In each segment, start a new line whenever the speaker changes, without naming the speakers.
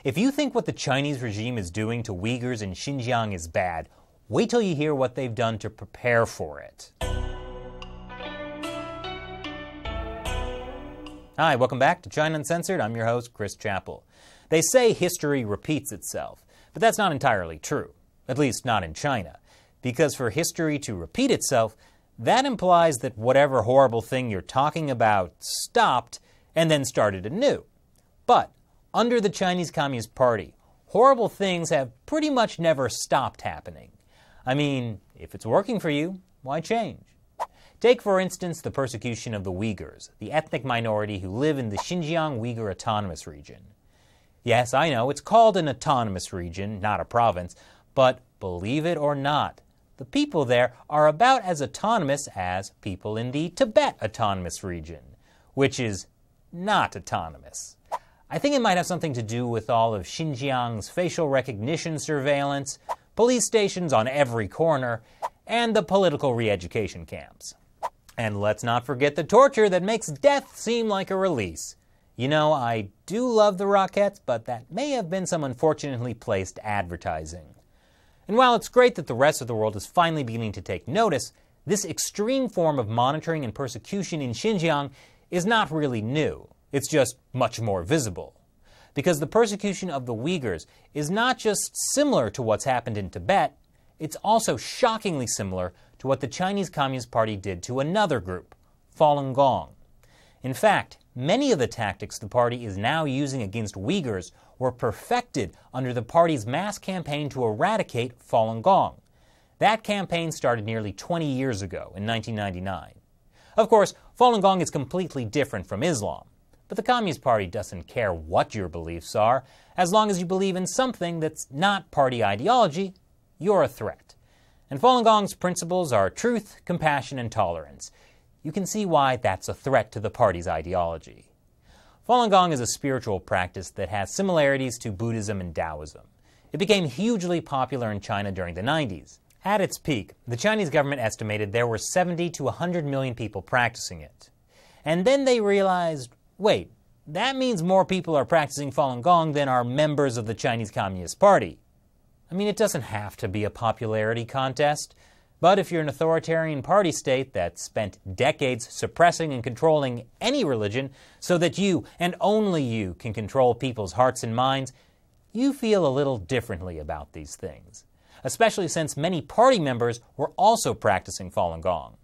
If you think what the Chinese regime is doing to Uyghurs in Xinjiang is bad, wait till you hear what they've done to prepare for it. Hi, welcome back to China Uncensored. I'm your host, Chris Chappell. They say history repeats itself, but that's not entirely true, at least not in China. Because for history to repeat itself, that implies that whatever horrible thing you're talking about stopped and then started anew. But under the Chinese Communist Party, horrible things have pretty much never stopped happening. I mean, if it's working for you, why change? Take, for instance, the persecution of the Uighurs, the ethnic minority who live in the Xinjiang Uighur Autonomous Region. Yes, I know, it's called an autonomous region, not a province, but believe it or not, the people there are about as autonomous as people in the Tibet Autonomous Region, which is not autonomous. I think it might have something to do with all of Xinjiang's facial recognition surveillance, police stations on every corner, and the political re-education camps. And let's not forget the torture that makes death seem like a release. You know, I do love the Rockettes, but that may have been some unfortunately placed advertising. And while it's great that the rest of the world is finally beginning to take notice, this extreme form of monitoring and persecution in Xinjiang is not really new. It's just much more visible. Because the persecution of the Uyghurs is not just similar to what's happened in Tibet, it's also shockingly similar to what the Chinese Communist Party did to another group, Falun Gong. In fact, many of the tactics the party is now using against Uyghurs were perfected under the party's mass campaign to eradicate Falun Gong. That campaign started nearly 20 years ago, in 1999. Of course, Falun Gong is completely different from Islam, but the Communist Party doesn't care what your beliefs are. As long as you believe in something that's not party ideology, you're a threat. And Falun Gong's principles are truth, compassion, and tolerance. You can see why that's a threat to the party's ideology. Falun Gong is a spiritual practice that has similarities to Buddhism and Taoism. It became hugely popular in China during the 90s. At its peak, the Chinese government estimated there were 70 to 100 million people practicing it. And then they realized, wait, that means more people are practicing Falun Gong than are members of the Chinese Communist Party. I mean, it doesn't have to be a popularity contest, but if you're an authoritarian party state that spent decades suppressing and controlling any religion so that you, and only you, can control people's hearts and minds, you feel a little differently about these things, especially since many party members were also practicing Falun Gong.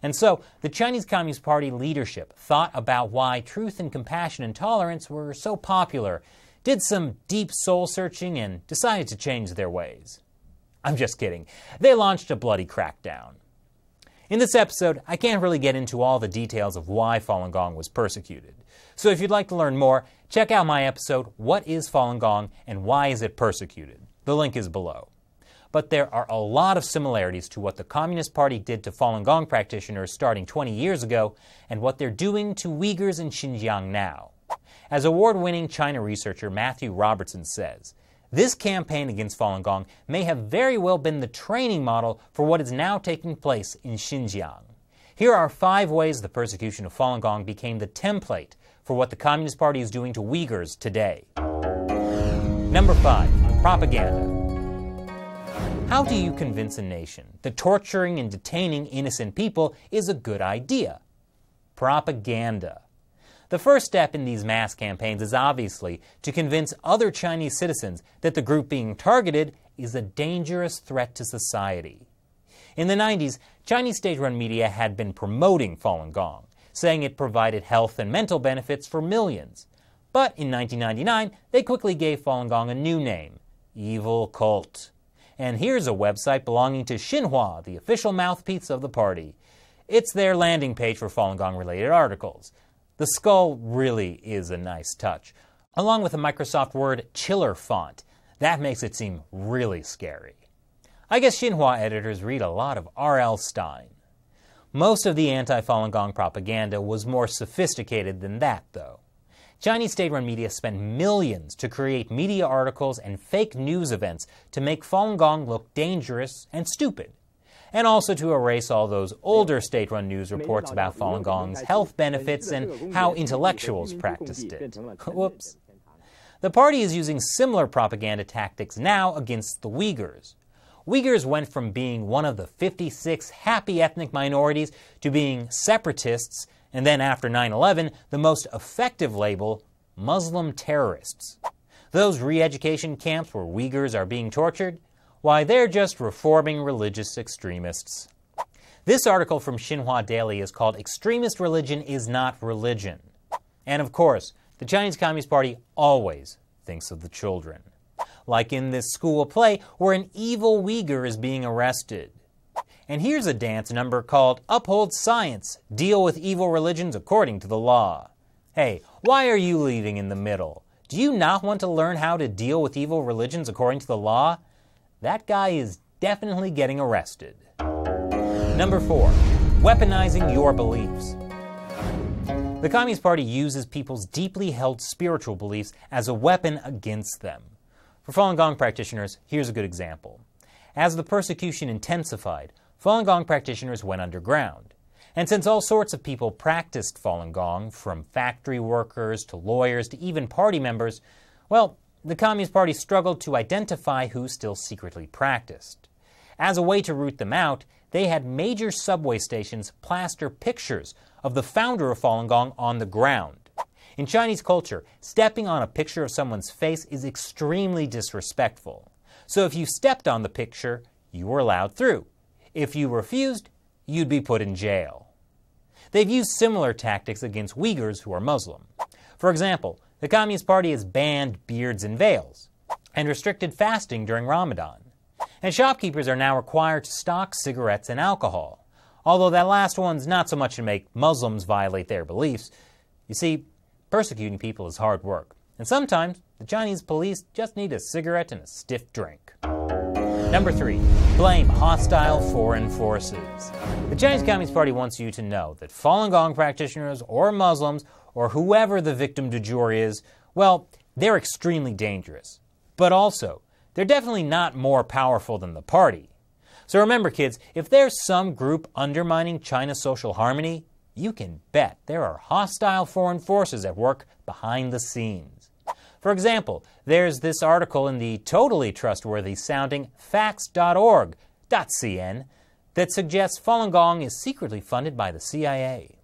And so, the Chinese Communist Party leadership thought about why truth and compassion and tolerance were so popular, did some deep soul-searching, and decided to change their ways. I'm just kidding. They launched a bloody crackdown. In this episode, I can't really get into all the details of why Falun Gong was persecuted. So if you'd like to learn more, check out my episode, What is Falun Gong and Why is it Persecuted? The link is below. But there are a lot of similarities to what the Communist Party did to Falun Gong practitioners starting 20 years ago and what they're doing to Uyghurs in Xinjiang now. As award-winning China researcher Matthew Robertson says, this campaign against Falun Gong may have very well been the training model for what is now taking place in Xinjiang. Here are 5 ways the persecution of Falun Gong became the template for what the Communist Party is doing to Uyghurs today. Number 5. Propaganda. How do you convince a nation that torturing and detaining innocent people is a good idea? Propaganda. The first step in these mass campaigns is obviously to convince other Chinese citizens that the group being targeted is a dangerous threat to society. In the 90s, Chinese state-run media had been promoting Falun Gong, saying it provided health and mental benefits for millions. But in 1999, they quickly gave Falun Gong a new name, Evil Cult. And here's a website belonging to Xinhua, the official mouthpiece of the party. It's their landing page for Falun Gong-related articles. The skull really is a nice touch, along with the Microsoft Word chiller font. That makes it seem really scary. I guess Xinhua editors read a lot of R.L. Stein. Most of the anti-Falun Gong propaganda was more sophisticated than that, though. Chinese state-run media spent millions to create media articles and fake news events to make Falun Gong look dangerous and stupid, and also to erase all those older state-run news reports about Falun Gong's health benefits and how intellectuals practiced it. Whoops. The party is using similar propaganda tactics now against the Uighurs. Uighurs went from being one of the 56 happy ethnic minorities to being separatists, and then after 9/11, the most effective label, Muslim terrorists. Those re-education camps where Uighurs are being tortured, why, they're just reforming religious extremists. This article from Xinhua Daily is called "Extremist Religion is Not Religion." And of course, the Chinese Communist Party always thinks of the children. Like in this school play where an evil Uighur is being arrested. And here's a dance number called "Uphold Science, Deal with Evil Religions According to the Law." Hey, why are you leaving in the middle? Do you not want to learn how to deal with evil religions according to the law? That guy is definitely getting arrested. Number 4, weaponizing your beliefs. The Communist Party uses people's deeply held spiritual beliefs as a weapon against them. For Falun Gong practitioners, here's a good example. As the persecution intensified, Falun Gong practitioners went underground. And since all sorts of people practiced Falun Gong, from factory workers to lawyers to even party members, well, the Communist Party struggled to identify who still secretly practiced. As a way to root them out, they had major subway stations plaster pictures of the founder of Falun Gong on the ground. In Chinese culture, stepping on a picture of someone's face is extremely disrespectful. So if you stepped on the picture, you were allowed through. If you refused, you'd be put in jail. They've used similar tactics against Uighurs who are Muslim. For example, the Communist Party has banned beards and veils, and restricted fasting during Ramadan. And shopkeepers are now required to stock cigarettes and alcohol, although that last one's not so much to make Muslims violate their beliefs. You see, persecuting people is hard work, and sometimes the Chinese police just need a cigarette and a stiff drink. Number 3, blame hostile foreign forces. The Chinese Communist Party wants you to know that Falun Gong practitioners or Muslims or whoever the victim du jour is, well, they're extremely dangerous. But also, they're definitely not more powerful than the party. So remember, kids, if there's some group undermining China's social harmony, you can bet there are hostile foreign forces at work behind the scenes. For example, there's this article in the totally trustworthy-sounding facts.org.cn that suggests Falun Gong is secretly funded by the CIA.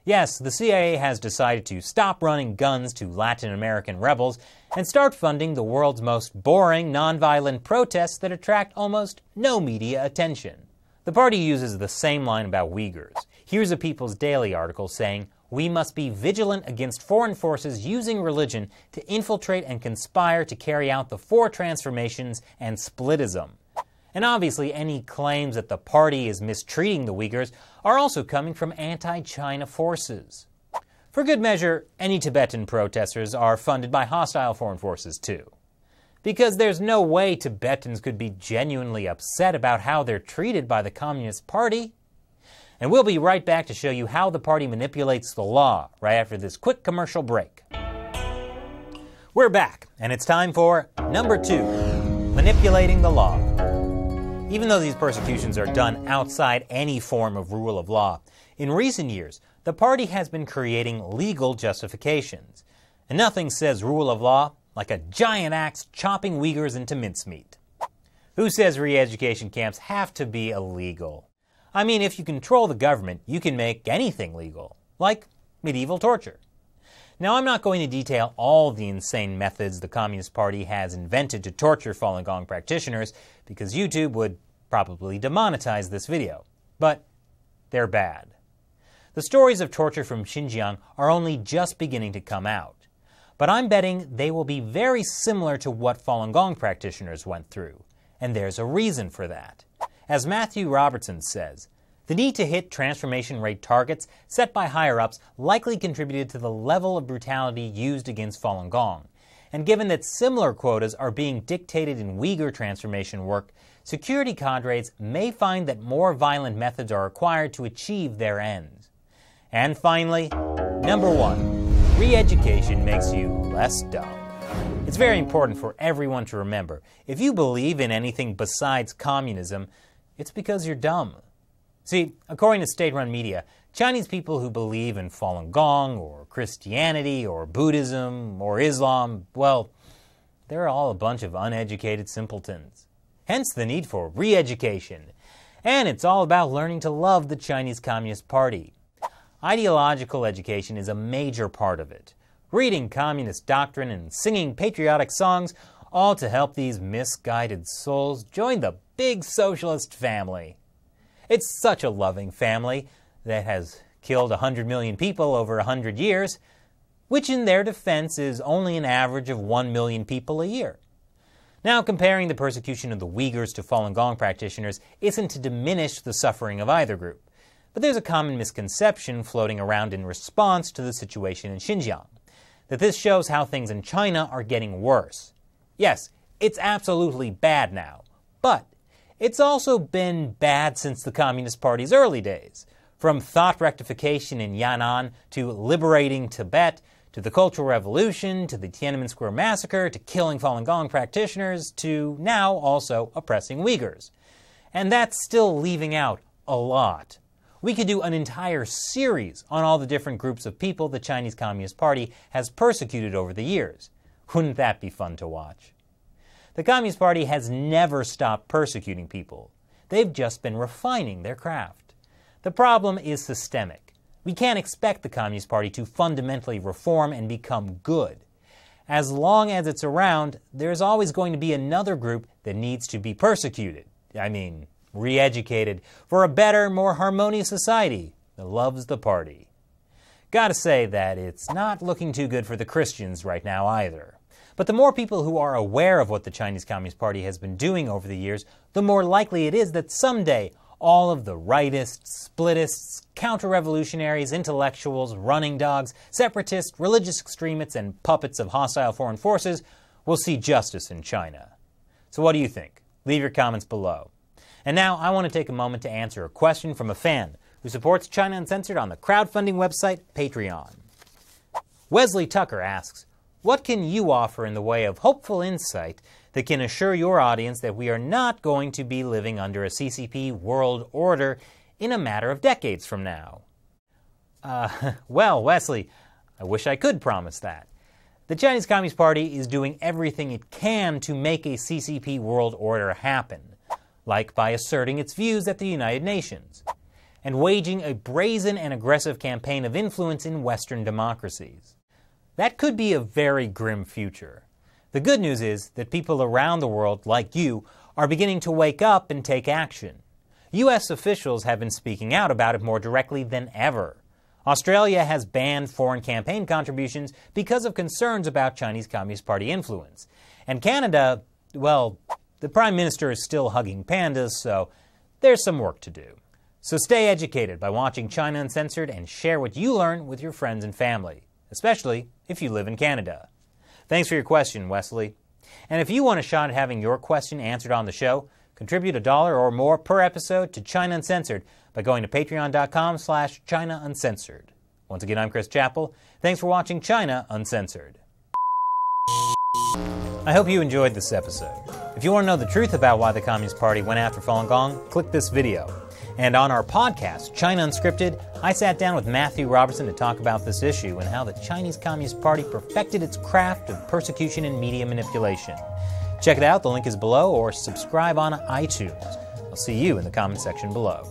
Yes, the CIA has decided to stop running guns to Latin American rebels and start funding the world's most boring, nonviolent protests that attract almost no media attention. The party uses the same line about Uighurs. Here's a People's Daily article saying, "We must be vigilant against foreign forces using religion to infiltrate and conspire to carry out the 4 transformations and splitism." And obviously, any claims that the party is mistreating the Uighurs are also coming from anti-China forces. For good measure, any Tibetan protesters are funded by hostile foreign forces too. Because there's no way Tibetans could be genuinely upset about how they're treated by the Communist Party. And we'll be right back to show you how the party manipulates the law right after this quick commercial break. We're back, and it's time for number 2, manipulating the law. Even though these persecutions are done outside any form of rule of law, in recent years, the party has been creating legal justifications. And nothing says rule of law like a giant axe chopping Uighurs into mincemeat. Who says re-education camps have to be illegal? I mean, if you control the government, you can make anything legal, like medieval torture. Now, I'm not going to detail all the insane methods the Communist Party has invented to torture Falun Gong practitioners, because YouTube would probably demonetize this video. But they're bad. The stories of torture from Xinjiang are only just beginning to come out. But I'm betting they will be very similar to what Falun Gong practitioners went through. And there's a reason for that. As Matthew Robertson says, the need to hit transformation rate targets set by higher-ups likely contributed to the level of brutality used against Falun Gong. And given that similar quotas are being dictated in Uighur transformation work, security cadres may find that more violent methods are required to achieve their ends. And finally, number 1, re-education makes you less dumb. It's very important for everyone to remember, if you believe in anything besides communism, it's because you're dumb. See, according to state-run media, Chinese people who believe in Falun Gong or Christianity or Buddhism or Islam, well, they're all a bunch of uneducated simpletons. Hence the need for re-education. And it's all about learning to love the Chinese Communist Party. Ideological education is a major part of it. Reading communist doctrine and singing patriotic songs, all to help these misguided souls join the big socialist family. It's such a loving family that has killed 100 million people over 100 years, which in their defense is only an average of 1 million people a year. Now, comparing the persecution of the Uighurs to Falun Gong practitioners isn't to diminish the suffering of either group, but there's a common misconception floating around in response to the situation in Xinjiang, that this shows how things in China are getting worse. Yes, it's absolutely bad now, but it's also been bad since the Communist Party's early days. From thought rectification in Yan'an to liberating Tibet, to the Cultural Revolution, to the Tiananmen Square massacre, to killing Falun Gong practitioners, to now also oppressing Uighurs. And that's still leaving out a lot. We could do an entire series on all the different groups of people the Chinese Communist Party has persecuted over the years. Wouldn't that be fun to watch? The Communist Party has never stopped persecuting people. They've just been refining their craft. The problem is systemic. We can't expect the Communist Party to fundamentally reform and become good. As long as it's around, there's always going to be another group that needs to be persecuted. Re-educated for a better, more harmonious society that loves the party. Gotta say that it's not looking too good for the Christians right now either. But the more people who are aware of what the Chinese Communist Party has been doing over the years, the more likely it is that someday all of the rightists, splitists, counter-revolutionaries, intellectuals, running dogs, separatists, religious extremists, and puppets of hostile foreign forces will see justice in China. So what do you think? Leave your comments below. And now I want to take a moment to answer a question from a fan who supports China Uncensored on the crowdfunding website Patreon. Wesley Tucker asks, what can you offer in the way of hopeful insight that can assure your audience that we are not going to be living under a CCP world order in a matter of decades from now? Well, Wesley, I wish I could promise that. The Chinese Communist Party is doing everything it can to make a CCP world order happen, like by asserting its views at the United Nations, and waging a brazen and aggressive campaign of influence in Western democracies. That could be a very grim future. The good news is that people around the world, like you, are beginning to wake up and take action. U.S. officials have been speaking out about it more directly than ever. Australia has banned foreign campaign contributions because of concerns about Chinese Communist Party influence. And Canada, well, the Prime Minister is still hugging pandas, so there's some work to do. So stay educated by watching China Uncensored and share what you learn with your friends and family, especially if you live in Canada. Thanks for your question, Wesley. And if you want a shot at having your question answered on the show, contribute $1 or more per episode to China Uncensored by going to patreon.com/China Uncensored. Once again, I'm Chris Chappell. Thanks for watching China Uncensored. I hope you enjoyed this episode. If you want to know the truth about why the Communist Party went after Falun Gong, click this video. And on our podcast, China Unscripted, I sat down with Matthew Robertson to talk about this issue and how the Chinese Communist Party perfected its craft of persecution and media manipulation. Check it out, the link is below, or subscribe on iTunes. I'll see you in the comment section below.